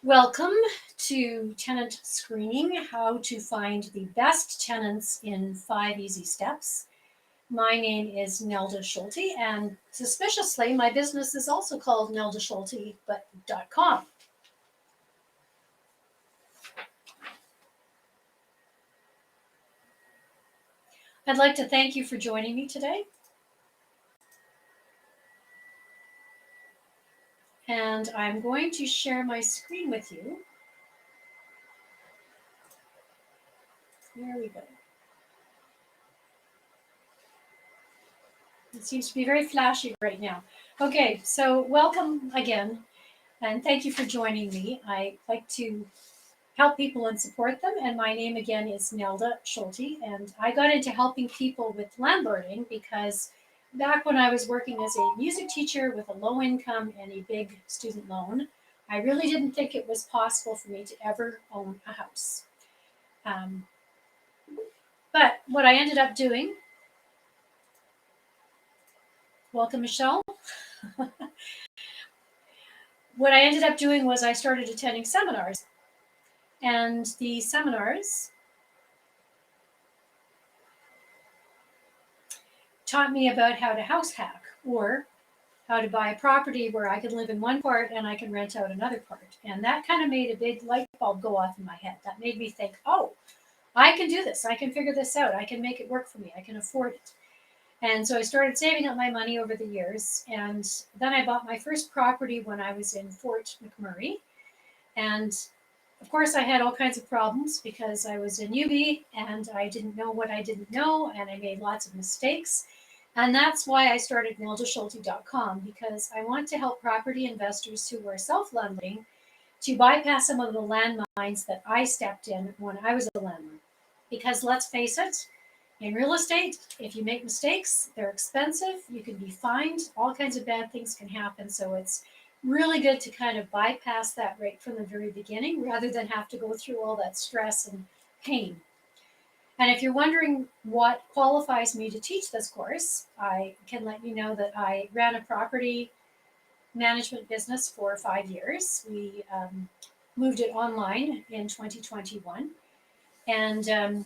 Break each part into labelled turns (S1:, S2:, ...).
S1: Welcome to Tenant Screening, how to find the best tenants in 5 easy steps. My name is Nelda Schulte, and suspiciously, my business is also called Nelda Schulte, but .com. I'd like to thank you for joining me today. And I'm going to share my screen with you. There we go. It seems to be very flashy right now. Okay, so welcome again, and thank you for joining me. I like to help people and support them. And my name again is Nelda Schulte. And I got into helping people with landlording because back when I was working as a music teacher with a low income and a big student loan, I really didn't think it was possible for me to ever own a house. Um, but what I ended up doing, welcome, Michelle. What I ended up doing was I started attending seminars. And the seminars taught me about how to house hack or how to buy a property where I can live in one part and I can rent out another part. And that kind of made a big light bulb go off in my head. That made me think, oh, I can do this. I can figure this out. I can make it work for me. I can afford it. And so I started saving up my money over the years. And then I bought my first property when I was in Fort McMurray. And of course, I had all kinds of problems because I was a newbie and I didn't know what I didn't know, and I made lots of mistakes. And that's why I started NeldaSchulte.com, because I want to help property investors who are self-lending to bypass some of the landmines that I stepped in when I was a landlord. Because let's face it, in real estate, if you make mistakes, they're expensive, you can be fined, all kinds of bad things can happen. So it's really good to kind of bypass that right from the very beginning rather than have to go through all that stress and pain. And if you're wondering what qualifies me to teach this course, I can let you know that I ran a property management business for 5 years. We moved it online in 2021. And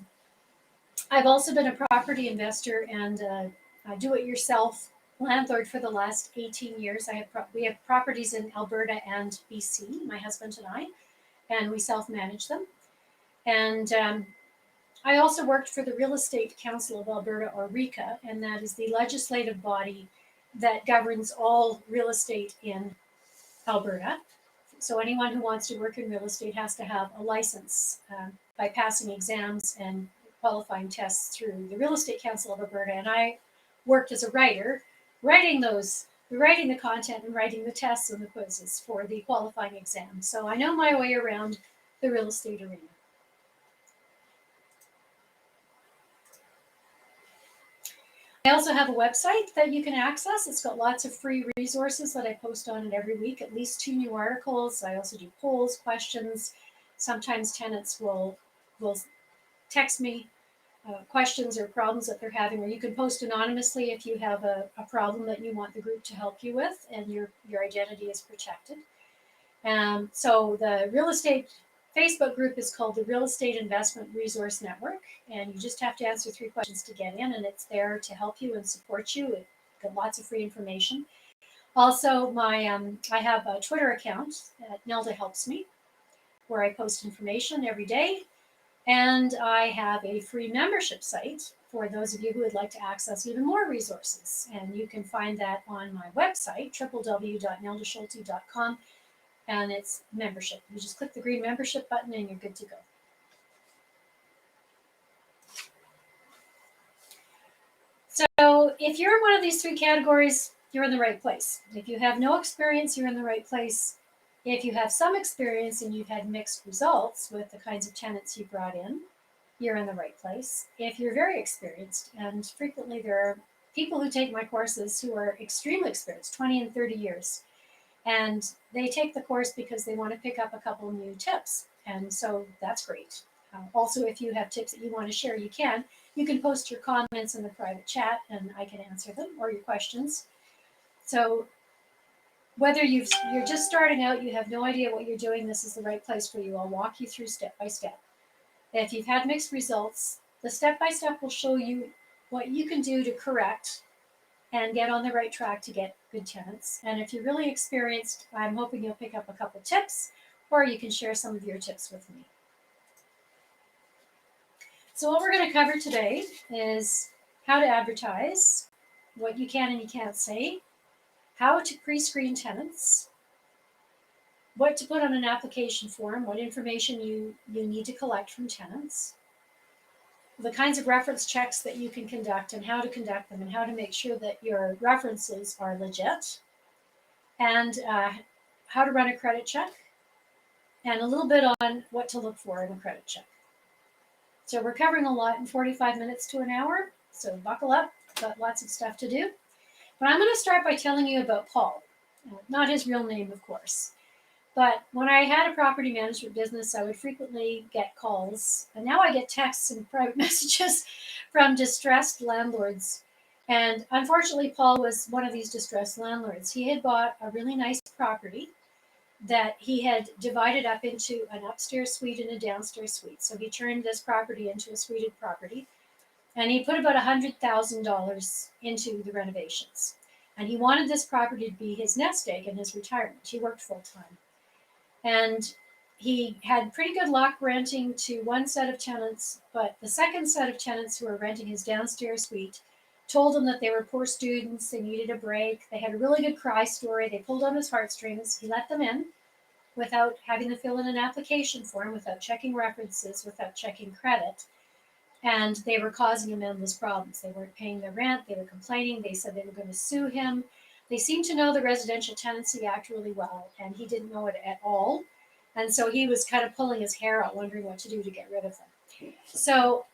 S1: I've also been a property investor and a do-it-yourself landlord for the last 18 years. We have properties in Alberta and BC, my husband and I, and we self-manage them. And I also worked for the Real Estate Council of Alberta, or RECA, and that is the legislative body that governs all real estate in Alberta. So anyone who wants to work in real estate has to have a license by passing exams and qualifying tests through the Real Estate Council of Alberta. And I worked as a writer, writing the content and writing the tests and the quizzes for the qualifying exams. So I know my way around the real estate arena. I also have a website that you can access. It's got lots of free resources that I post on it every week, at least 2 new articles. I also do polls, questions. Sometimes tenants will text me questions or problems that they're having, or you can post anonymously if you have a problem that you want the group to help you with and your identity is protected. So the real estate Facebook group is called the Real Estate Investment Resource Network, and you just have to answer 3 questions to get in, and it's there to help you and support you. It's got lots of free information. Also, I have a Twitter account at Nelda Helps Me, where I post information every day, and I have a free membership site for those of you who would like to access even more resources, and you can find that on my website, www.neldaschulte.com. And it's membership. You just click the green membership button and you're good to go. So if you're in one of these 3 categories, you're in the right place. If you have no experience, you're in the right place. If you have some experience and you've had mixed results with the kinds of tenants you brought in, you're in the right place. If you're very experienced, and frequently there are people who take my courses who are extremely experienced, 20 and 30 years, and they take the course because they want to pick up a couple new tips. And so that's great. Also, if you have tips that you want to share, you can. You can post your comments in the private chat and I can answer them, or your questions. So Whether you're just starting out, you have no idea what you're doing, this is the right place for you. I'll walk you through step by step. If you've had mixed results, the step by step will show you what you can do to correct and get on the right track to get good tenants. And if you're really experienced, I'm hoping you'll pick up a couple tips, or you can share some of your tips with me. So what we're going to cover today is how to advertise, what you can and you can't say, how to pre-screen tenants, what to put on an application form, what information you need to collect from tenants, the kinds of reference checks that you can conduct and how to conduct them, and how to make sure that your references are legit, and how to run a credit check, and a little bit on what to look for in a credit check. So we're covering a lot in 45 minutes to an hour, so buckle up, got lots of stuff to do. But I'm going to start by telling you about Paul, not his real name, of course. But when I had a property management business, I would frequently get calls, and now I get texts and private messages from distressed landlords. And unfortunately, Paul was one of these distressed landlords. He had bought a really nice property that he had divided up into an upstairs suite and a downstairs suite. So he turned this property into a suited property, and he put about $100,000 into the renovations. And he wanted this property to be his nest egg in his retirement. He worked full time. And he had pretty good luck renting to one set of tenants, but the second set of tenants who were renting his downstairs suite told him that they were poor students, they needed a break, they had a really good cry story, they pulled on his heartstrings. He let them in without having to fill in an application form, without checking references, without checking credit. And they were causing him endless problems. They weren't paying their rent, they were complaining, they said they were going to sue him. They seemed to know the Residential Tenancy Act really well, and he didn't know it at all. And so he was kind of pulling his hair out, wondering what to do to get rid of them. So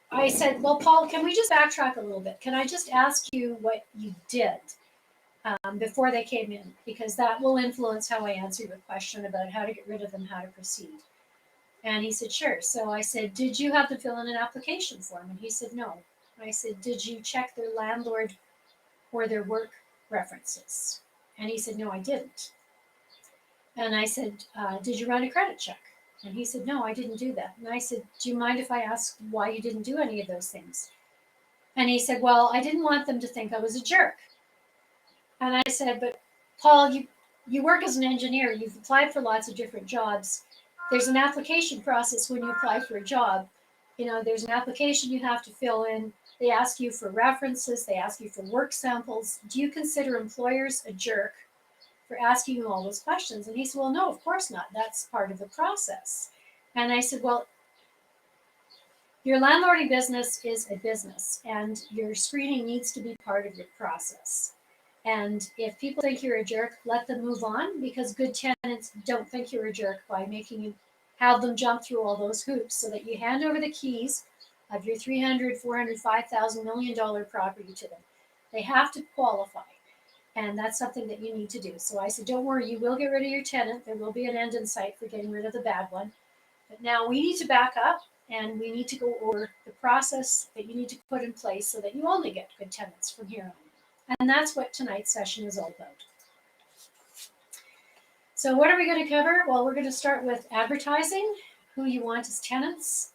S1: I said, well, Paul, can we just backtrack a little bit? Can I just ask you what you did before they came in? Because that will influence how I answer your question about how to get rid of them, how to proceed. And he said, sure. So I said, did you have to fill in an application form? And he said, no. I said, did you check their landlord or their work references? And he said, no, I didn't. And I said, did you run a credit check? And he said, no, I didn't do that. And I said, do you mind if I ask why you didn't do any of those things? And he said, well, I didn't want them to think I was a jerk. And I said, but Paul, you work as an engineer. You've applied for lots of different jobs. There's an application process when you apply for a job. You know, there's an application you have to fill in. They ask you for references. They ask you for work samples. Do you consider employers a jerk for asking you all those questions? And he said, well, no, of course not. That's part of the process. And I said, well, your landlording business is a business, and your screening needs to be part of your process. And if people think you're a jerk, let them move on, because good tenants don't think you're a jerk by making you have them jump through all those hoops so that you hand over the keys of your $300, $400, $5,000 million property to them. They have to qualify. And that's something that you need to do. So I said, don't worry, you will get rid of your tenant. There will be an end in sight for getting rid of the bad one. But now we need to back up, and we need to go over the process that you need to put in place so that you only get good tenants from here on. And that's what tonight's session is all about. So what are we going to cover? Well, we're going to start with advertising, who you want as tenants,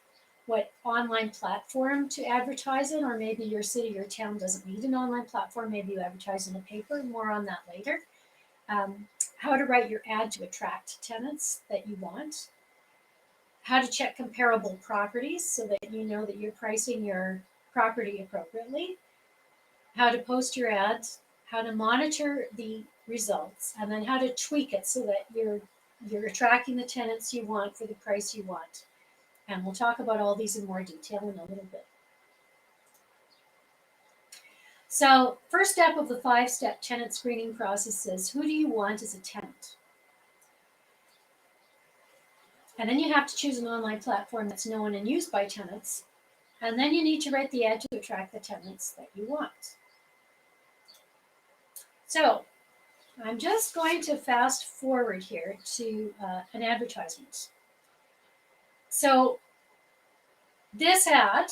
S1: what online platform to advertise in, or maybe your city or town doesn't need an online platform. Maybe you advertise in the paper. More on that later. How to write your ad to attract tenants that you want. How to check comparable properties so that you know that you're pricing your property appropriately. How to post your ads. How to monitor the results, and then how to tweak it so that you're attracting the tenants you want for the price you want. And we'll talk about all these in more detail in a little bit. So first step of the 5-step tenant screening process is, who do you want as a tenant? And then you have to choose an online platform that's known and used by tenants. And then you need to write the ad to attract the tenants that you want. So I'm just going to fast forward here to an advertisement. So this ad,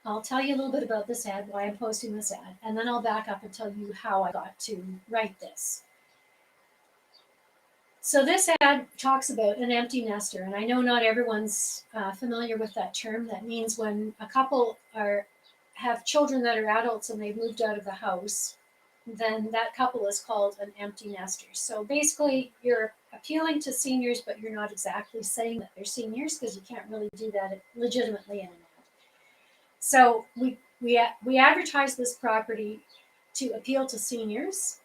S1: I'll tell you a little bit about this ad, why I'm posting this ad, and then I'll back up and tell you how I got to write this. So this ad talks about an empty nester, and I know not everyone's familiar with that term. That means when a couple have children that are adults and they've moved out of the house, then that couple is called an empty nester. So basically, you're appealing to seniors, but you're not exactly saying that they're seniors because you can't really do that legitimately in an ad. So we advertised this property to appeal to seniors.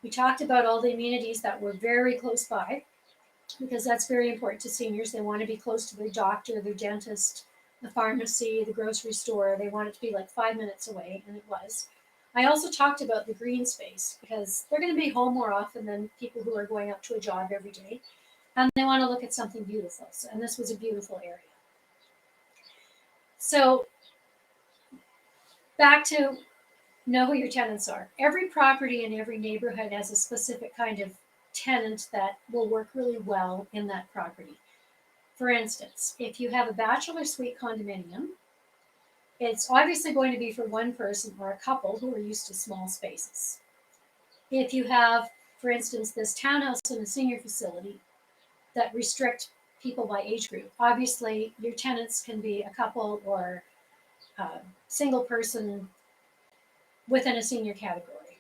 S1: We talked about all the amenities that were very close by because that's very important to seniors. They want to be close to their doctor, their dentist, the pharmacy, the grocery store. They want it to be like 5 minutes away, and it was. I also talked about the green space because they're going to be home more often than people who are going out to a job every day, and they want to look at something beautiful. So, and this was a beautiful area. So back to know who your tenants are. Every property in every neighborhood has a specific kind of tenant that will work really well in that property. For instance, if you have a bachelor suite condominium, it's obviously going to be for one person or a couple who are used to small spaces. If you have, for instance, this townhouse in a senior facility that restrict people by age group, obviously your tenants can be a couple or a single person within a senior category.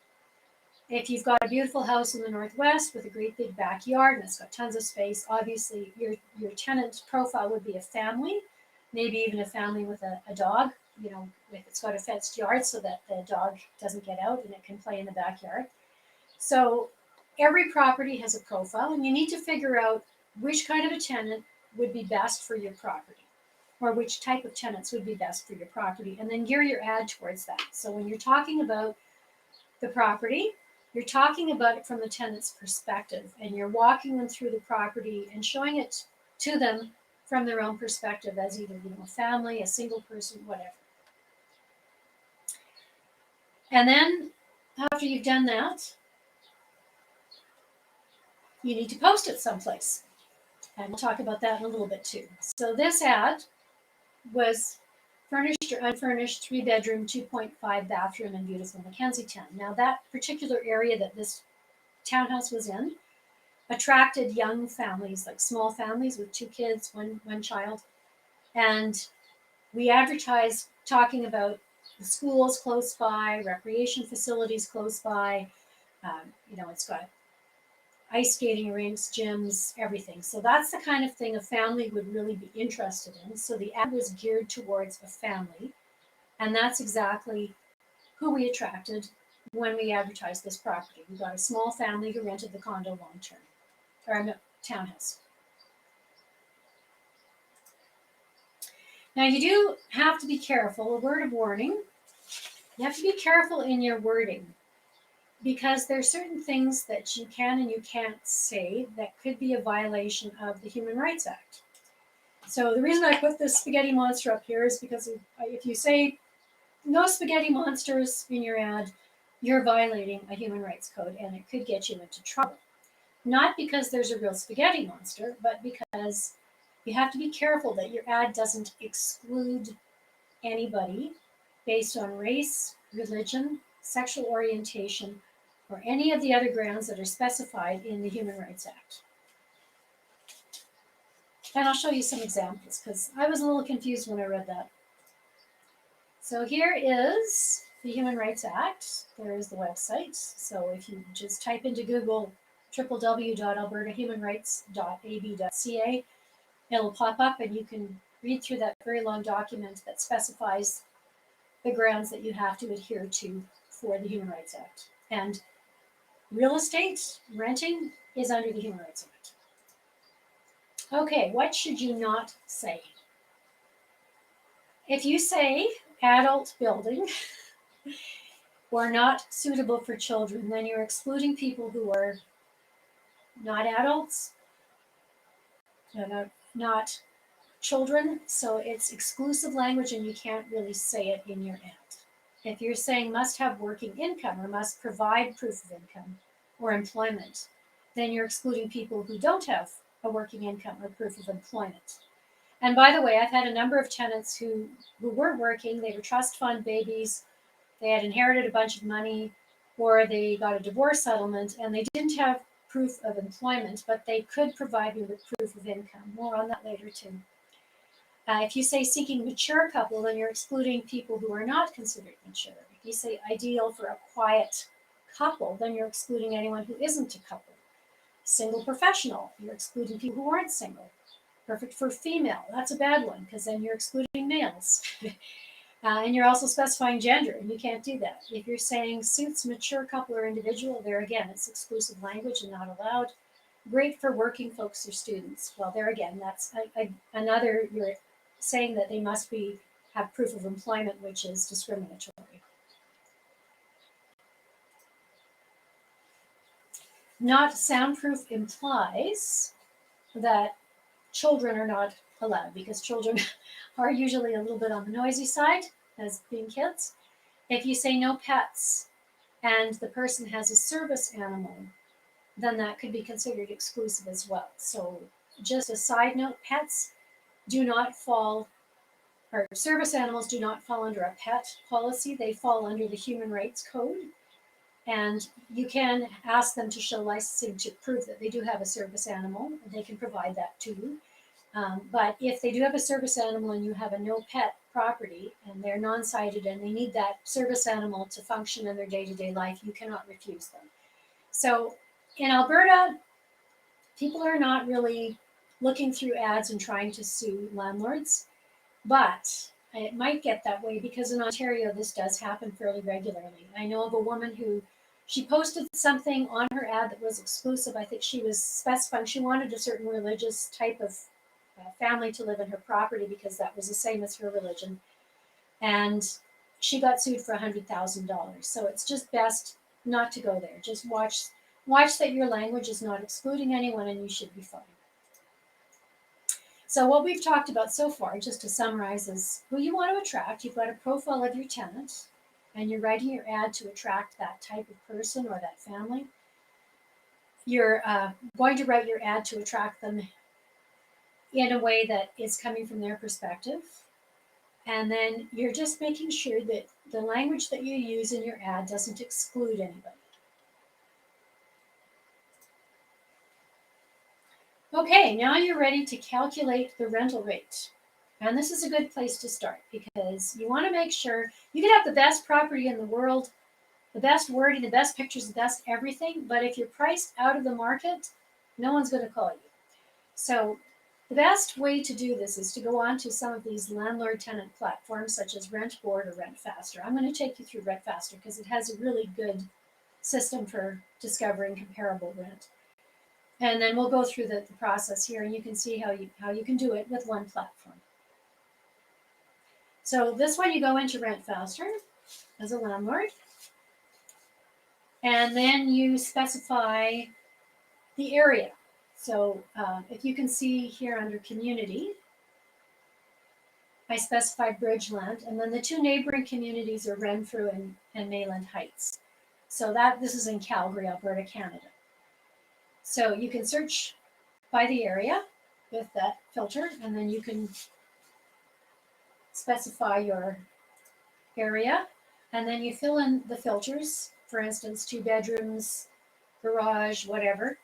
S1: If you've got a beautiful house in the Northwest with a great big backyard and it's got tons of space, obviously your tenant profile would be a family, maybe even a family with a dog, if it's got a fenced yard so that the dog doesn't get out and it can play in the backyard. So every property has a profile, and you need to figure out which kind of a tenant would be best for your property, or which type of tenants would be best for your property, and then gear your ad towards that. So when you're talking about the property, you're talking about it from the tenant's perspective, and you're walking them through the property and showing it to them from their own perspective as either a family, a single person, whatever. And then after you've done that, you need to post it someplace. And we'll talk about that in a little bit too. So this ad was furnished or unfurnished, 3-bedroom, 2.5 bathroom in beautiful Mackenzie Town. Now that particular area that this townhouse was in attracted young families, like small families with 2 kids, one child. And we advertised talking about the schools close by, recreation facilities close by. It's got ice skating rinks, gyms, everything. So that's the kind of thing a family would really be interested in. So the ad was geared towards a family. And that's exactly who we attracted when we advertised this property. We got a small family who rented the condo long term, or no, townhouse. Now you do have to be careful, a word of warning. You have to be careful in your wording because there are certain things that you can and you can't say that could be a violation of the Human Rights Act. So the reason I put this spaghetti monster up here is because if you say no spaghetti monsters in your ad, you're violating a human rights code and it could get you into trouble. Not because there's a real spaghetti monster, but because you have to be careful that your ad doesn't exclude anybody based on race, religion, sexual orientation, or any of the other grounds that are specified in the Human Rights Act. And I'll show you some examples because I was a little confused when I read that. So here is the Human Rights Act. There is the website. So if you just type into Google www.albertahumanrights.ab.ca, it'll pop up and you can read through that very long document that specifies the grounds that you have to adhere to for the Human Rights Act. And real estate, renting, is under the Human Rights Act. Okay, what should you not say? If you say adult building or not suitable for children, then you're excluding people who are not adults, not children. So it's exclusive language and you can't really say it in your ad. If you're saying must have working income or must provide proof of income or employment, then you're excluding people who don't have a working income or proof of employment. And by the way, I've had a number of tenants who weren't working. They were trust fund babies. They had inherited a bunch of money, or they got a divorce settlement, and they didn't have proof of employment, but they could provide you with proof of income. More on that later too. If you say seeking mature couple, then you're excluding people who are not considered mature. If you say ideal for a quiet couple, then you're excluding anyone who isn't a couple. Single professional, you're excluding people who aren't single. Perfect for female, that's a bad one because then you're excluding males. And you're also specifying gender, and you can't do that. If you're saying suits mature couple or individual, there again, it's exclusive language and not allowed. Great for working folks or students. Well, there again, that's another, you're saying that they must have proof of employment, which is discriminatory. Not soundproof implies that children are not allowed because children are usually a little bit on the noisy side as being kids. If you say no pets and the person has a service animal, then that could be considered exclusive as well. So just a side note, pets do not fall, or service animals do not fall under a pet policy. They fall under the Human Rights Code. And you can ask them to show licensing to prove that they do have a service animal. They can provide that to you. But if they do have a service animal and you have a no pet property and they're non-sighted and they need that service animal to function in their day-to-day life, you cannot refuse them. So in Alberta, people are not really looking through ads and trying to sue landlords, but it might get that way because in Ontario, this does happen fairly regularly. I know of a woman who she posted something on her ad that was exclusive. I think she was specifying she wanted a certain religious type of family to live in her property because that was the same as her religion. And she got sued for $100,000. So it's just best not to go there. Just watch that your language is not excluding anyone and you should be fine. So what we've talked about so far, just to summarize, is who you want to attract. You've got a profile of your tenant and you're writing your ad to attract that type of person or that family. You're going to write your ad to attract them in a way that is coming from their perspective. And then you're just making sure that the language that you use in your ad doesn't exclude anybody. Okay, now you're ready to calculate the rental rate. And this is a good place to start because you want to make sure you can have the best property in the world, the best wording, the best pictures, the best everything. But if you're priced out of the market, no one's going to call you. So the best way to do this is to go on to some of these landlord-tenant platforms such as Rent Board or Rent Faster. I'm going to take you through Rent Faster because it has a really good system for discovering comparable rent. And then we'll go through the process here and you can see how you can do it with one platform. So this one, you go into Rent Faster as a landlord, and then you specify the area. So if you can see here under community, I specified Bridgeland, and then the two neighboring communities are Renfrew and Mayland Heights. So this is in Calgary, Alberta, Canada. So you can search by the area with that filter, and then you can specify your area, and then you fill in the filters, for instance, 2 bedrooms, garage, whatever,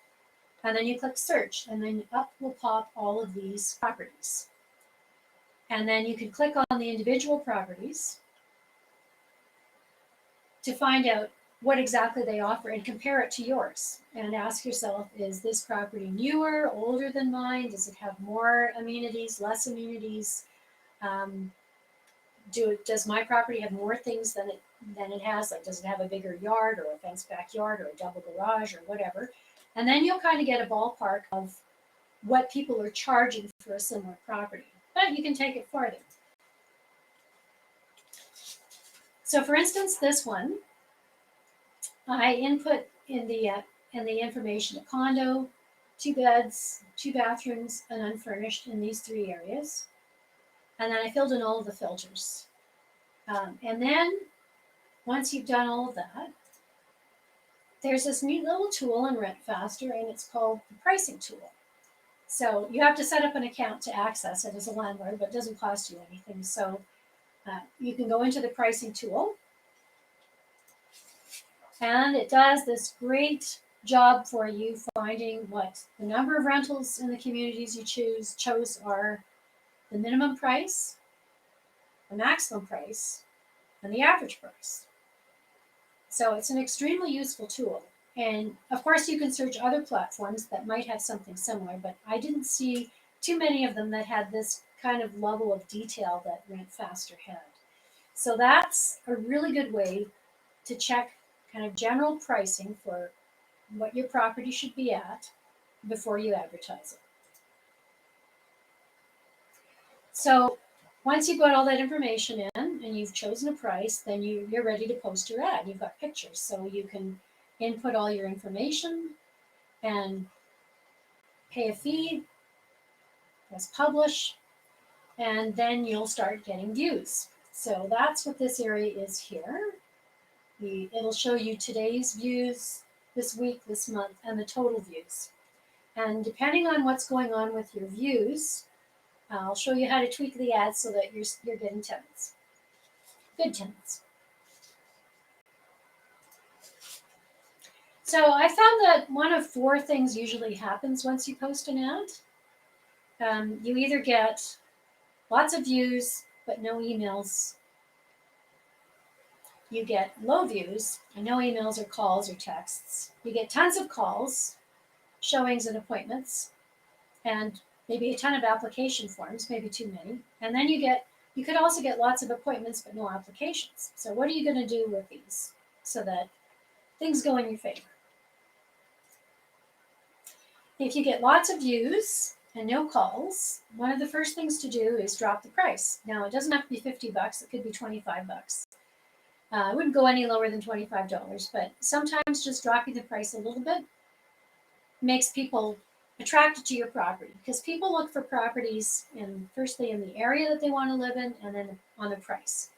S1: and then you click search, and then up will pop all of these properties. And then you can click on the individual properties to find out what exactly they offer and compare it to yours and ask yourself, is this property newer, older than mine? Does it have more amenities, less amenities? Does my property have more things than it has? Like, does it have a bigger yard or a fenced backyard or a double garage or whatever? And then you'll kind of get a ballpark of what people are charging for a similar property. But you can take it farther. So for instance, this one, I input in the information a condo, 2 beds, 2 bathrooms, and unfurnished in these 3 areas. And then I filled in all of the filters. And then once you've done all of that, there's this neat little tool in Rent Faster, and it's called the pricing tool. So you have to set up an account to access it as a landlord, but it doesn't cost you anything. So you can go into the pricing tool, and it does this great job for you finding what the number of rentals in the communities you chose are the minimum price, the maximum price, and the average price. So it's an extremely useful tool. And of course, you can search other platforms that might have something similar, but I didn't see too many of them that had this kind of level of detail that Rent Faster had. So that's a really good way to check kind of general pricing for what your property should be at before you advertise it. So once you've got all that information in and you've chosen a price, then you're ready to post your ad. You've got pictures, so you can input all your information and pay a fee, press publish, and then you'll start getting views. So that's what this area is here. It'll show you today's views, this week, this month, and the total views. And depending on what's going on with your views, I'll show you how to tweak the ads so that you're getting tenants, good tenants. So I found that one of four things usually happens once you post an ad. You either get lots of views but no emails. You get low views and no emails or calls or texts. You get tons of calls, showings and appointments, and maybe a ton of application forms, maybe too many. And then you could also get lots of appointments but no applications. So what are you going to do with these so that things go in your favor? If you get lots of views and no calls, one of the first things to do is drop the price. Now, it doesn't have to be $50, it could be $25. I wouldn't go any lower than $25, but sometimes just dropping the price a little bit makes people attracted to your property, because people look for properties firstly in the area that they want to live in, and then on the price.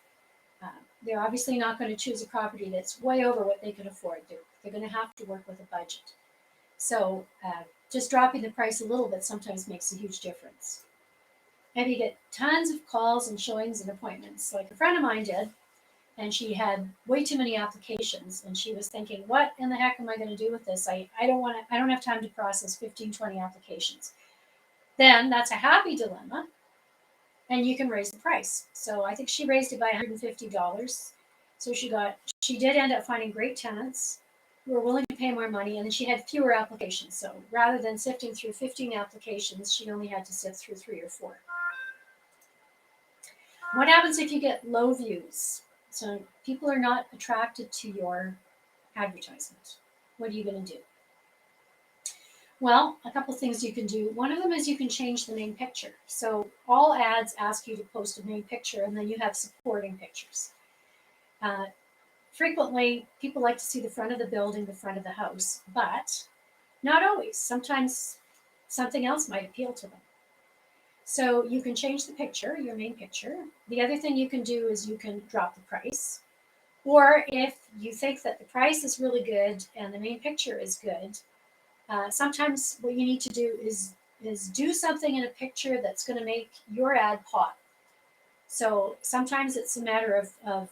S1: They're obviously not going to choose a property that's way over what they can afford. They're going to have to work with a budget. So just dropping the price a little bit sometimes makes a huge difference. And you get tons of calls and showings and appointments, like a friend of mine did, and she had way too many applications, and she was thinking, what in the heck am I going to do with this? I don't have time to process 15, 20 applications. Then that's a happy dilemma, and you can raise the price. So I think she raised it by $150. So she did end up finding great tenants who were willing to pay more money, and then she had fewer applications. So rather than sifting through 15 applications, she only had to sift through 3 or 4. What happens if you get low views? So people are not attracted to your advertisement. What are you going to do? Well, a couple things you can do. One of them is you can change the main picture. So all ads ask you to post a main picture, and then you have supporting pictures. Frequently, people like to see the front of the building, the front of the house, but not always. Sometimes something else might appeal to them. So you can change the picture, your main picture. The other thing you can do is you can drop the price. Or if you think that the price is really good and the main picture is good, sometimes what you need to do is do something in a picture that's going to make your ad pop. So sometimes it's a matter of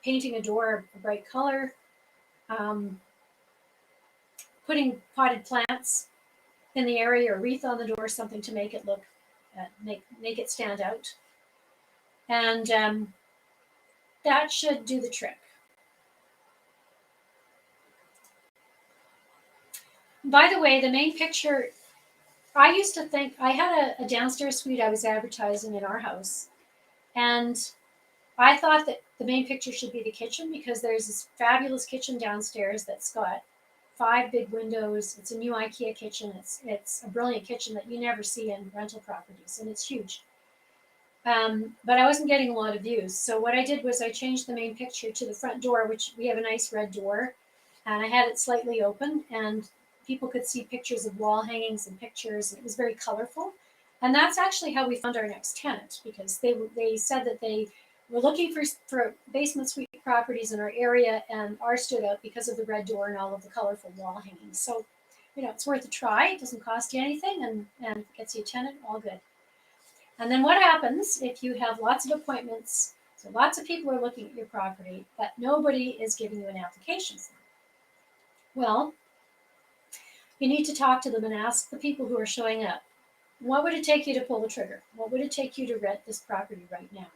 S1: painting a door a bright color, putting potted plants in the area or wreath on the door, something to make it look make it stand out, and that should do the trick. By the way, the main picture, I used to think I had a downstairs suite I was advertising in our house, and I thought that the main picture should be the kitchen, because there's this fabulous kitchen downstairs that's got 5 big windows. It's a new IKEA kitchen. It's a brilliant kitchen that you never see in rental properties, and it's huge. But I wasn't getting a lot of views. So what I did was I changed the main picture to the front door, which we have a nice red door, and I had it slightly open, and people could see pictures of wall hangings and pictures, and it was very colorful. And that's actually how we found our next tenant, because they said that they were looking for basement suite properties in our area, and ours stood out because of the red door and all of the colorful wall hangings. So, it's worth a try. It doesn't cost you anything, and gets you a tenant, all good. And then what happens if you have lots of appointments, so lots of people are looking at your property, but nobody is giving you an application form? Well, you need to talk to them and ask the people who are showing up, what would it take you to pull the trigger? What would it take you to rent this property right now?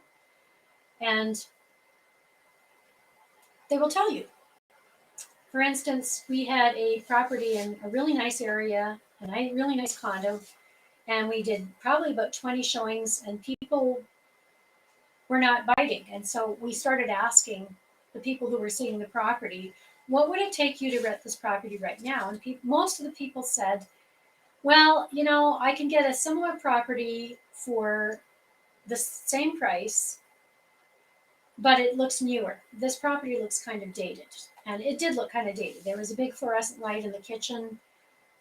S1: And they will tell you. For instance, we had a property in a really nice area, a really nice condo, and we did probably about 20 showings, and people were not biting. And so we started asking the people who were seeing the property, what would it take you to rent this property right now? And most of the people said, well, I can get a similar property for the same price, but it looks newer. This property looks kind of dated. And it did look kind of dated. There was a big fluorescent light in the kitchen.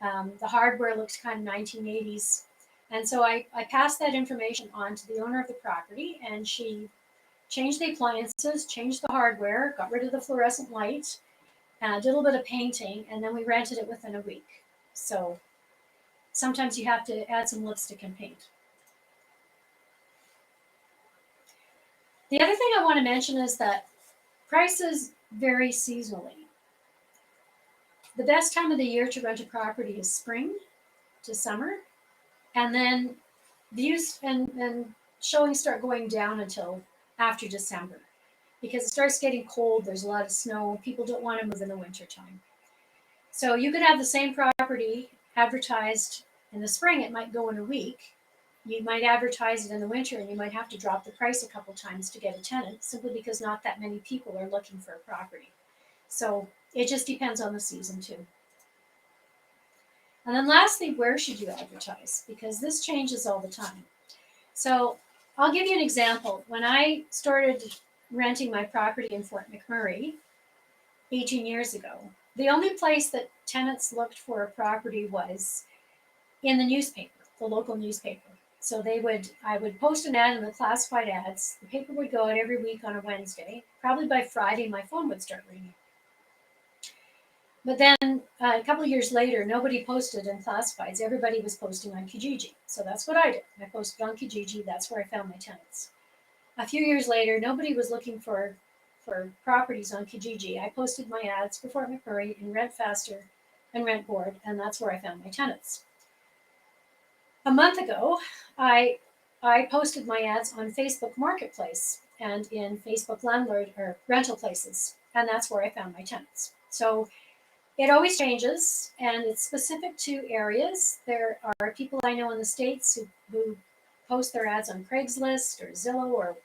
S1: The hardware looked kind of 1980s. And so I passed that information on to the owner of the property, and she changed the appliances, changed the hardware, got rid of the fluorescent light, did a little bit of painting, and then we rented it within a week. So sometimes you have to add some lipstick and paint. The other thing I want to mention is that prices vary seasonally. The best time of the year to rent a property is spring to summer, and then views and showings start going down until after December, because it starts getting cold, there's a lot of snow, people don't want to move in the wintertime. So you could have the same property advertised in the spring, it might go in a week. You might advertise it in the winter, and you might have to drop the price a couple times to get a tenant, simply because not that many people are looking for a property. So it just depends on the season too. And then lastly, where should you advertise? Because this changes all the time. So I'll give you an example. When I started renting my property in Fort McMurray 18 years ago, the only place that tenants looked for a property was in the newspaper, the local newspaper. So I would post an ad in the classified ads. The paper would go out every week on a Wednesday. Probably by Friday, my phone would start ringing. But then a couple of years later, nobody posted in classifieds. Everybody was posting on Kijiji. So that's what I did. I posted on Kijiji. That's where I found my tenants. A few years later, nobody was looking for properties on Kijiji. I posted my ads for Fort McMurray in Rent Faster and Rent Board, and that's where I found my tenants. A month ago, I posted my ads on Facebook Marketplace and in Facebook Landlord or rental places, and that's where I found my tenants. So it always changes, and it's specific to areas. There are people I know in the States who post their ads on Craigslist or Zillow, or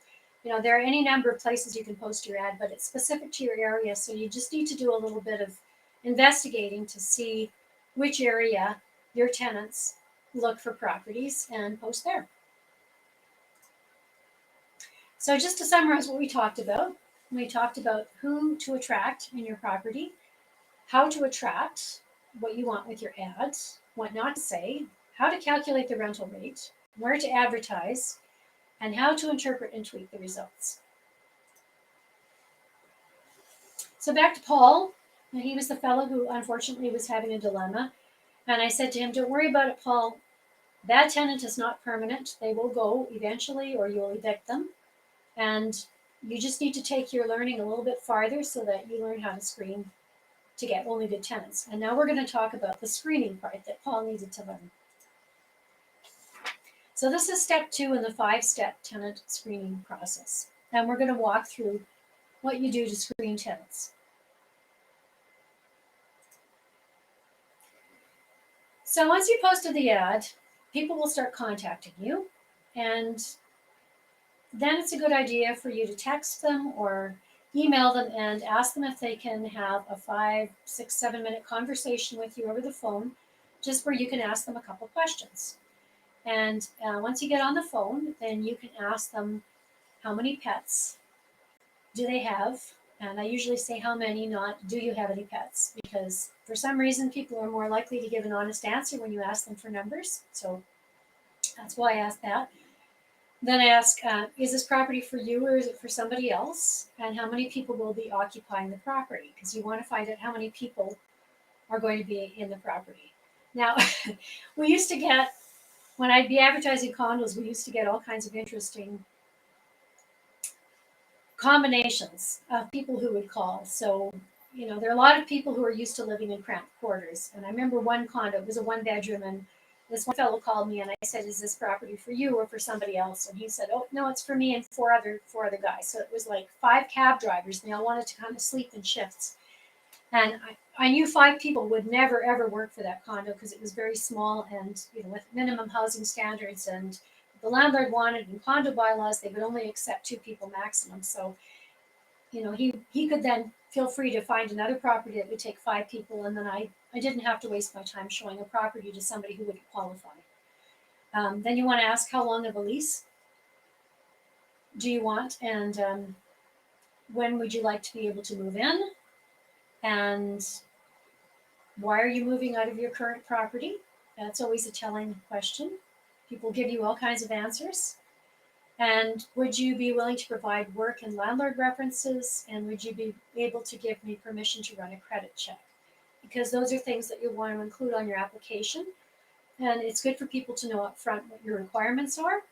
S1: there are any number of places you can post your ad, but it's specific to your area. So you just need to do a little bit of investigating to see which area your tenants look for properties and post there. So just to summarize what we talked about who to attract in your property, how to attract, what you want with your ads, what not to say, how to calculate the rental rate, where to advertise, and how to interpret and tweak the results. So back to Paul. He was the fellow who unfortunately was having a dilemma. And I said to him, don't worry about it, Paul. That tenant is not permanent. They will go eventually, or you'll evict them. And you just need to take your learning a little bit farther so that you learn how to screen to get only good tenants. And now we're going to talk about the screening part that Paul needed to learn. So this is step 2 in the 5-step tenant screening process. And we're going to walk through what you do to screen tenants. So once you posted the ad, people will start contacting you, and then it's a good idea for you to text them or email them and ask them if they can have a 5, 6, 7-minute conversation with you over the phone, just where you can ask them a couple questions. And once you get on the phone, then you can ask them how many pets do they have. And I usually say how many, not do you have any pets, because for some reason people are more likely to give an honest answer when you ask them for numbers. So that's why I ask that. Then I ask, is this property for you or is it for somebody else? And how many people will be occupying the property? Because you want to find out how many people are going to be in the property. Now, we used to get, when I'd be advertising condos, we used to get all kinds of interesting combinations of people who would call. So there are a lot of people who are used to living in cramped quarters. And I remember one condo, it was a 1 bedroom, and this one fellow called me and I said, "Is this property for you or for somebody else?" And he said, "Oh, no, it's for me and four other guys." So it was like 5 cab drivers, and they all wanted to kind of sleep in shifts. And I knew 5 people would never ever work for that condo because it was very small and with minimum housing standards, and the landlord wanted in condo bylaws they would only accept 2 people maximum. So he could then feel free to find another property that would take 5 people, and then I didn't have to waste my time showing a property to somebody who wouldn't qualify. Then you want to ask how long of a lease do you want, and when would you like to be able to move in, and why are you moving out of your current property? That's always a telling question. People give you all kinds of answers. And would you be willing to provide work and landlord references? And would you be able to give me permission to run a credit check? Because those are things that you'll want to include on your application. And it's good for people to know up front what your requirements are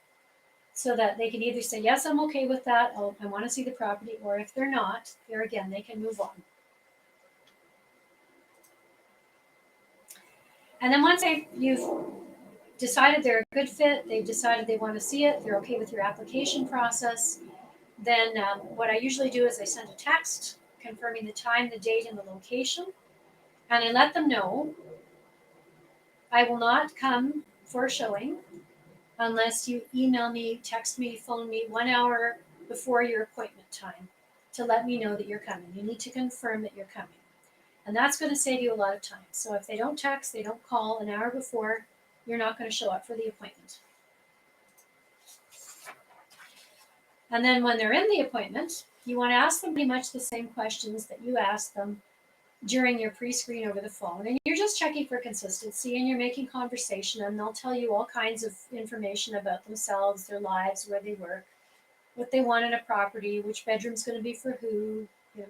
S1: so that they can either say, yes, I'm okay with that, I want to see the property, or if they're not, there again, they can move on. And then once you've decided they're a good fit, they've decided they want to see it, they're okay with your application process, then what I usually do is I send a text confirming the time, the date, and the location, and I let them know I will not come for a showing unless you email me, text me, phone me 1 hour before your appointment time to let me know that you're coming. You need to confirm that you're coming. And that's going to save you a lot of time. So if they don't text, they don't call an hour before, you're not going to show up for the appointment. And then when they're in the appointment, you want to ask them pretty much the same questions that you asked them during your pre-screen over the phone. And you're just checking for consistency, and you're making conversation, and they'll tell you all kinds of information about themselves, their lives, where they work, what they want in a property, which bedroom's going to be for who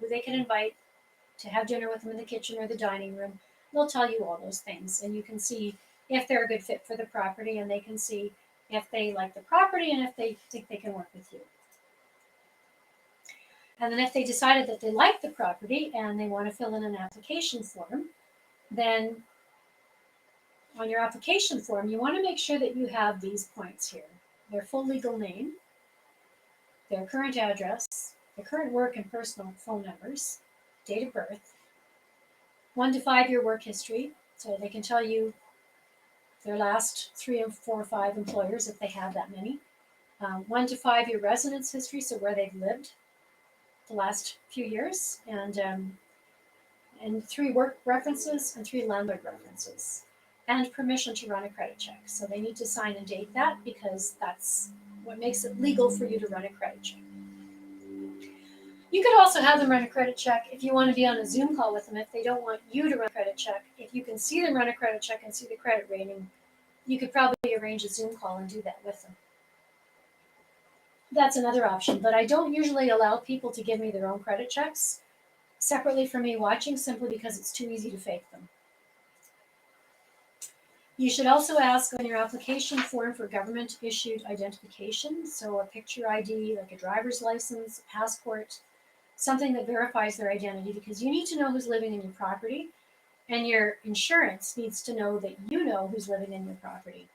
S1: they can invite to have dinner with them in the kitchen or the dining room. They'll tell you all those things, and you can see if they're a good fit for the property, and they can see if they like the property and if they think they can work with you. And then if they decided that they like the property and they want to fill in an application form, then on your application form, you want to make sure that you have these points here: their full legal name, their current address, their current work and personal phone numbers, date of birth, 1 to 5 year work history, so they can tell you their last 3 or 4 or 5 employers if they have that many, 1 to 5 year residence history, so where they've lived the last few years, and 3 work references and 3 landlord references, and permission to run a credit check. So they need to sign and date that because that's what makes it legal for you to run a credit check. You could also have them run a credit check if you want to be on a Zoom call with them. If they don't want you to run a credit check, if you can see them run a credit check and see the credit rating, you could probably arrange a Zoom call and do that with them. That's another option, but I don't usually allow people to give me their own credit checks separately from me watching, simply because it's too easy to fake them. You should also ask on your application form for government issued identification, so a picture ID, like a driver's license, a passport, something that verifies their identity, because you need to know who's living in your property, and your insurance needs to know that you know who's living in your property.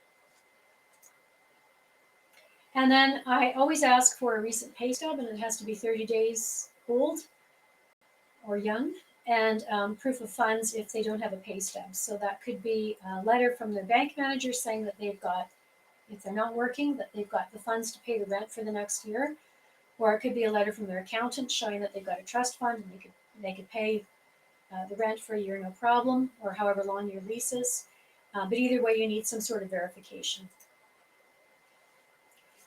S1: And then I always ask for a recent pay stub, and it has to be 30 days old or young, and proof of funds if they don't have a pay stub. So that could be a letter from their bank manager saying that they've got, if they're not working, that they've got the funds to pay the rent for the next year, or it could be a letter from their accountant showing that they've got a trust fund and they could pay the rent for a year no problem, or however long your lease is. But either way, you need some sort of verification.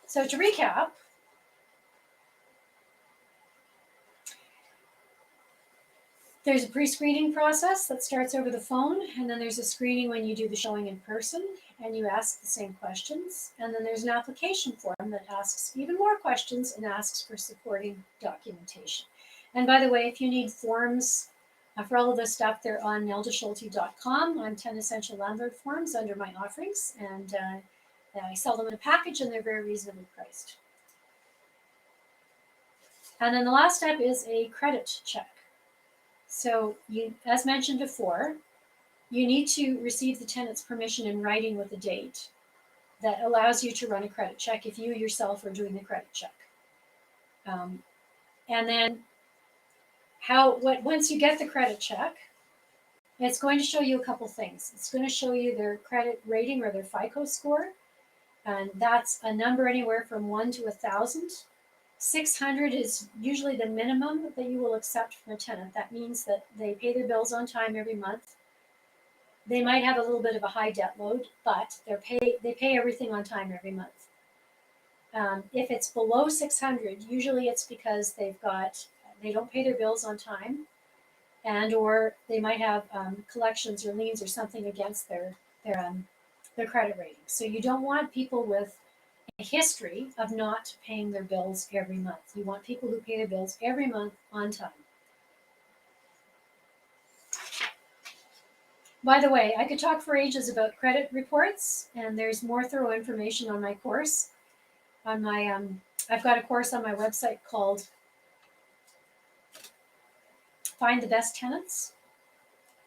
S1: So to recap, there's a pre-screening process that starts over the phone, and then there's a screening when you do the showing in person, and you ask the same questions. And then there's an application form that asks even more questions and asks for supporting documentation. And by the way, if you need forms for all of this stuff, they're on neldaschulte.com on 10 Essential Landlord Forms under my offerings, and I sell them in a package, and they're very reasonably priced. And then the last step is a credit check. So you, as mentioned before, you need to receive the tenant's permission in writing with a date that allows you to run a credit check if you yourself are doing the credit check. And then once you get the credit check, it's going to show you a couple things. It's going to show you their credit rating or their FICO score, and that's a number anywhere from 1 to 1,000. 600 is usually the minimum that you will accept from a tenant. That means that they pay their bills on time every month. They might have a little bit of a high debt load, but they pay everything on time every month. If it's below 600, usually it's because they don't pay their bills on time, and or they might have collections or liens or something against their credit rating. So you don't want people with a history of not paying their bills every month. You want people who pay their bills every month on time. By the way, I could talk for ages about credit reports, and there's more thorough information on my course. I've got a course on my website called Find the Best Tenants,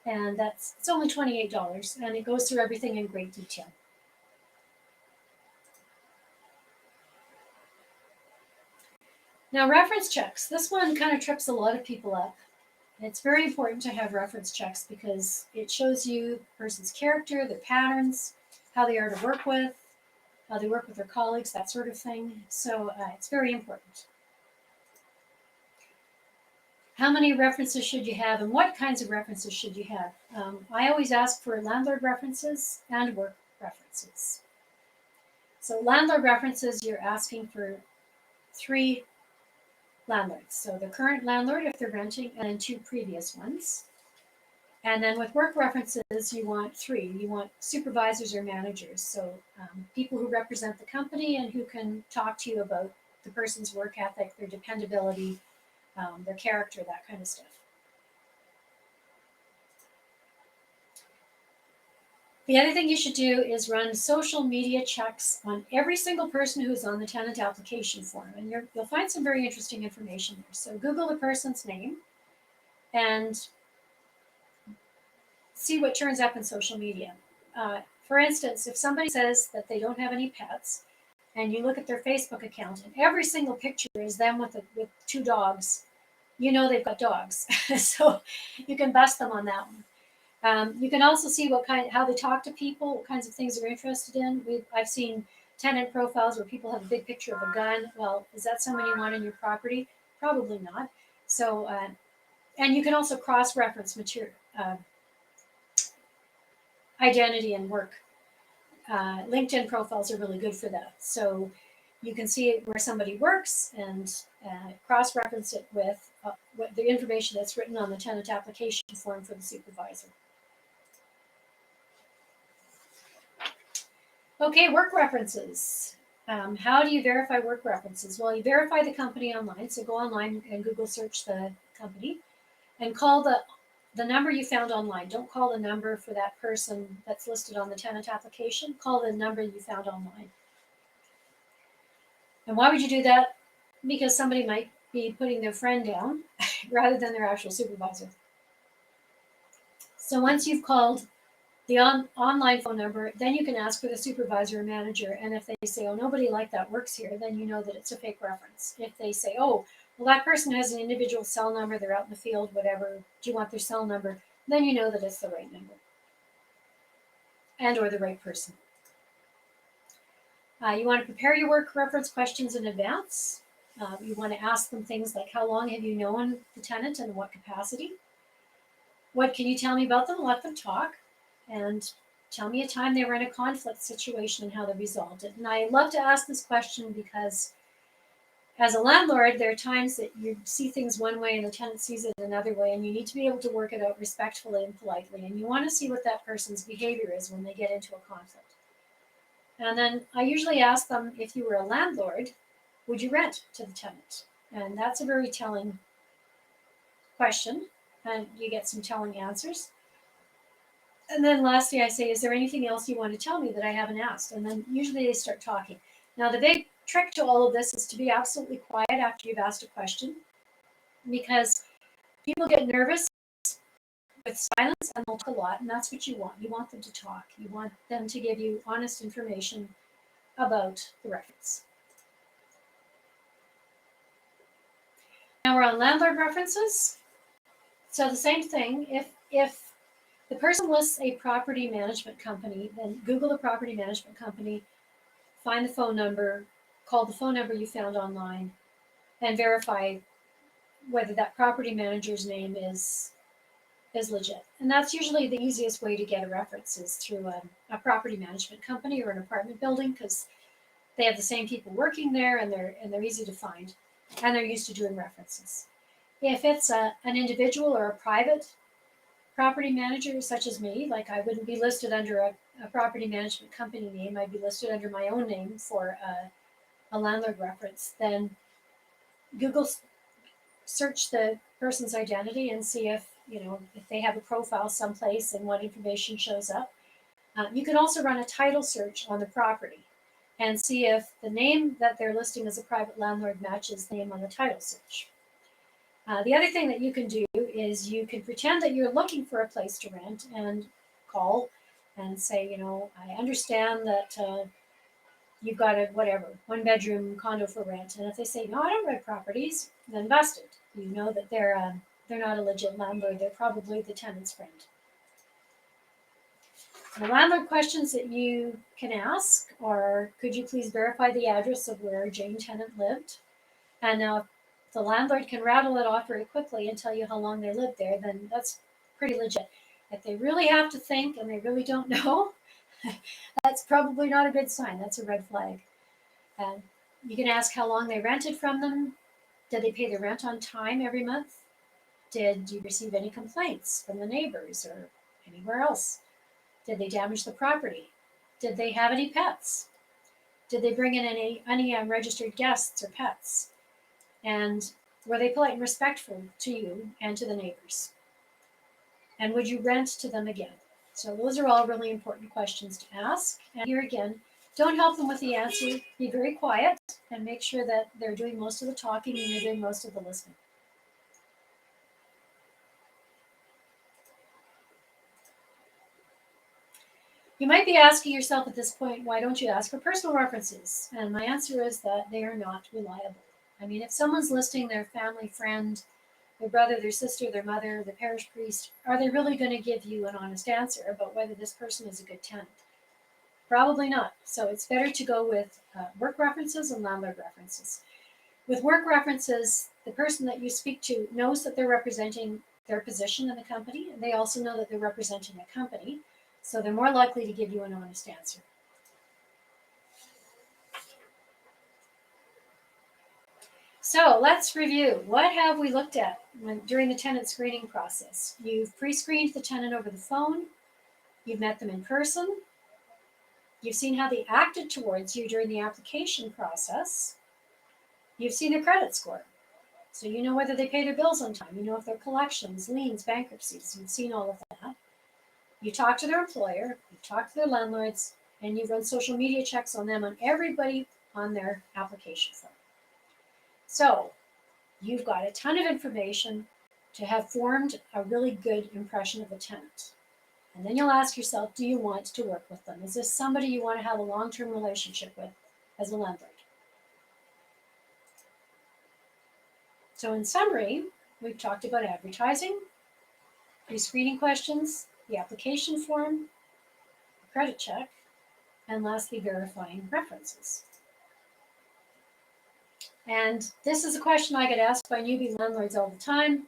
S1: and it's only $28, and it goes through everything in great detail. Now, reference checks. This one kind of trips a lot of people up. It's very important to have reference checks because it shows you the person's character, their patterns, how they are to work with, how they work with their colleagues, that sort of thing. So it's very important. How many references should you have, and what kinds of references should you have? I always ask for landlord references and work references. So landlord references, you're asking for 3 landlords. So the current landlord, if they're renting, and then 2 previous ones. And then with work references, you want 3. You want supervisors or managers. So people who represent the company and who can talk to you about the person's work ethic, their dependability, their character, that kind of stuff. The other thing you should do is run social media checks on every single person who's on the tenant application form. And you'll find some very interesting information there. So Google the person's name and see what turns up in social media. For instance, if somebody says that they don't have any pets, and you look at their Facebook account, and every single picture is them with 2 dogs, you know they've got dogs. So you can bust them on that one. You can also see how they talk to people, what kinds of things they're interested in. I've seen tenant profiles where people have a big picture of a gun. Well, is that someone you want in your property? Probably not. So, and you can also cross-reference material, identity and work. LinkedIn profiles are really good for that. So you can see where somebody works and cross-reference it with what the information that's written on the tenant application form for the supervisor. Okay, work references. How do you verify work references? Well, you verify the company online. So go online and Google search the company and call the number you found online. Don't call the number for that person that's listed on the tenant application. Call the number you found online. And why would you do that? Because somebody might be putting their friend down rather than their actual supervisor. So once you've called the online phone number, then you can ask for the supervisor or manager. And if they say, oh, nobody like that works here, then you know that it's a fake reference. If they say, oh, well, that person has an individual cell number, they're out in the field, whatever, do you want their cell number? Then you know that it's the right number and or the right person. You want to prepare your work reference questions in advance. You want to ask them things like, how long have you known the tenant and in what capacity? What can you tell me about them? Let them talk. And tell me a time they were in a conflict situation and how they resolved it. And I love to ask this question because as a landlord, there are times that you see things one way and the tenant sees it another way, and you need to be able to work it out respectfully and politely. And you want to see what that person's behavior is when they get into a conflict. And then I usually ask them, if you were a landlord, would you rent to the tenant? And that's a very telling question, and you get some telling answers. And then lastly, I say, is there anything else you want to tell me that I haven't asked? And then usually they start talking. Now, the big trick to all of this is to be absolutely quiet after you've asked a question, because people get nervous with silence, and they'll talk a lot, and that's what you want. You want them to talk. You want them to give you honest information about the reference. Now we're on landlord references. So the same thing, if the person lists a property management company, then Google the property management company, find the phone number, call the phone number you found online, and verify whether that property manager's name is legit. And that's usually the easiest way to get a reference is through a property management company or an apartment building, because they have the same people working there, and they're easy to find, and they're used to doing references. If it's an individual or a private property manager, such as me, like I wouldn't be listed under a property management company name, I'd be listed under my own name for a landlord reference, then Google search the person's identity and see if they have a profile someplace and what information shows up. You can also run a title search on the property and see if the name that they're listing as a private landlord matches the name on the title search. The other thing that you can do is you can pretend that you're looking for a place to rent and call and say, I understand that you've got a one-bedroom condo for rent. And if they say, no, I don't rent properties, then busted. You know that they're not a legit landlord. They're probably the tenant's friend. The landlord questions that you can ask are, could you please verify the address of where Jane Tenant lived? And now if the landlord can rattle it off very quickly and tell you how long they lived there, then that's pretty legit. If they really have to think and they really don't know, that's probably not a good sign. That's a red flag. You can ask how long they rented from them. Did they pay their rent on time every month? Did you receive any complaints from the neighbors or anywhere else? Did they damage the property? Did they have any pets? Did they bring in any unregistered guests or pets? And were they polite and respectful to you and to the neighbors? And would you rent to them again? So those are all really important questions to ask. And here again, don't help them with the answer. Be very quiet and make sure that they're doing most of the talking and you're doing most of the listening. You might be asking yourself at this point, why don't you ask for personal references? And my answer is that they are not reliable. I mean, if someone's listing their family friend, their brother, their sister, their mother, the parish priest, are they really going to give you an honest answer about whether this person is a good tenant? Probably not. So it's better to go with work references and landlord references. With work references, the person that you speak to knows that they're representing their position in the company, and they also know that they're representing a company, so they're more likely to give you an honest answer. So let's review. What have we looked at during the tenant screening process? You've pre-screened the tenant over the phone. You've met them in person. You've seen how they acted towards you during the application process. You've seen their credit score. So you know whether they pay their bills on time. You know if they're collections, liens, bankruptcies. You've seen all of that. You talk to their employer. You talk to their landlords. And you run social media checks on them, on everybody on their application form. So you've got a ton of information to have formed a really good impression of a tenant. And then you'll ask yourself, do you want to work with them? Is this somebody you want to have a long-term relationship with as a landlord? So in summary, we've talked about advertising, pre-screening questions, the application form, the credit check, and lastly, verifying references. And this is a question I get asked by newbie landlords all the time.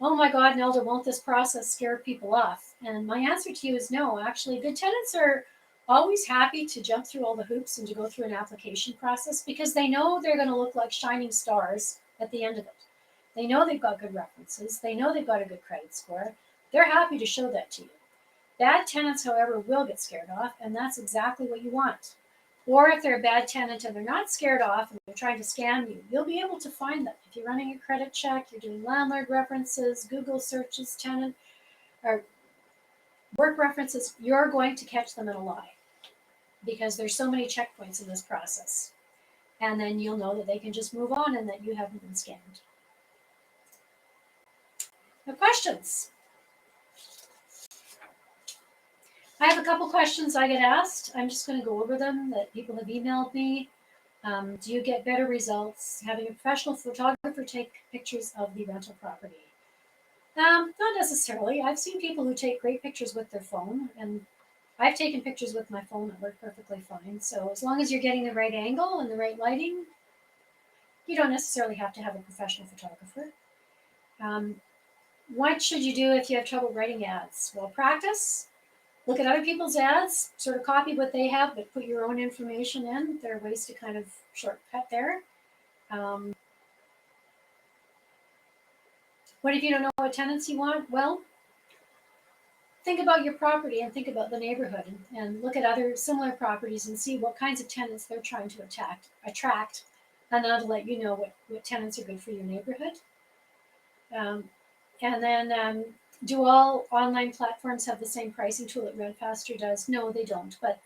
S1: Oh my God, Nelda, won't this process scare people off? And my answer to you is no. Actually, good tenants are always happy to jump through all the hoops and to go through an application process because they know they're going to look like shining stars at the end of it. They know they've got good references. They know they've got a good credit score. They're happy to show that to you. Bad tenants, however, will get scared off, and that's exactly what you want. Or if they're a bad tenant and they're not scared off and they're trying to scam you, you'll be able to find them. If you're running a credit check, you're doing landlord references, Google searches, tenant, or work references, you're going to catch them in a lie because there's so many checkpoints in this process. And then you'll know that they can just move on and that you haven't been scammed. No questions? I have a couple questions I get asked. I'm just going to go over them that people have emailed me. Do you get better results having a professional photographer take pictures of the rental property? Not necessarily. I've seen people who take great pictures with their phone, and I've taken pictures with my phone that work perfectly fine. So as long as you're getting the right angle and the right lighting, you don't necessarily have to have a professional photographer. Um, what should you do if you have trouble writing ads? Well, practice. Look at other people's ads, sort of copy what they have, but put your own information in. There are ways to kind of shortcut there. Um, what if you don't know what tenants you want? Well, think about your property and think about the neighborhood and look at other similar properties and see what kinds of tenants they're trying to attract, and that'll let you know what tenants are good for your neighborhood. Um, and then, do all online platforms have the same pricing tool that Redfaster does? No, they don't. But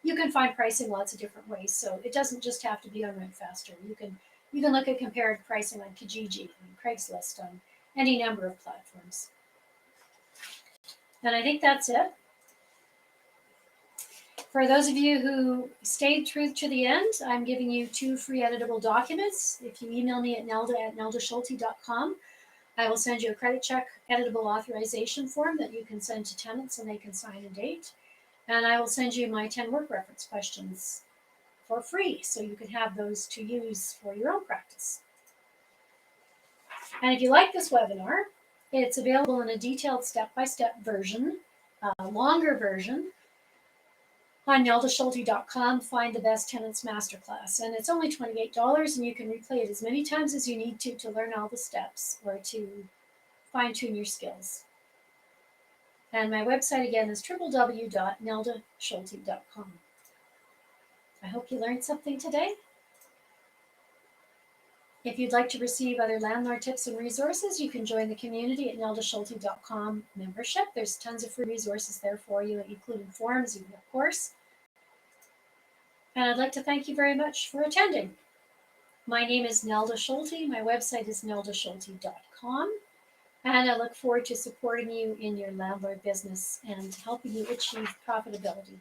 S1: you can find pricing lots of different ways. So it doesn't just have to be on Redfaster. You can look at comparative pricing on Kijiji, on Craigslist, on any number of platforms. And I think that's it. For those of you who stayed through to the end, I'm giving you 2 free editable documents. If you email me at nelda@neldaschulte.com, I will send you a credit check editable authorization form that you can send to tenants and they can sign and date. And I will send you my 10 work reference questions for free so you can have those to use for your own practice. And if you like this webinar, it's available in a detailed step-by-step version, a longer version, on neldaschulte.com. Find the Best Tenants Masterclass. And it's only $28, and you can replay it as many times as you need to learn all the steps or to fine-tune your skills. And my website again is www.neldaschulte.com. I hope you learned something today. If you'd like to receive other landlord tips and resources, you can join the community at neldaschulte.com membership. There's tons of free resources there for you, including forums, of course. And I'd like to thank you very much for attending. My name is Nelda Schulte. My website is neldaschulte.com. And I look forward to supporting you in your landlord business and helping you achieve profitability.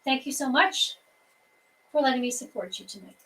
S1: Thank you so much for letting me support you tonight.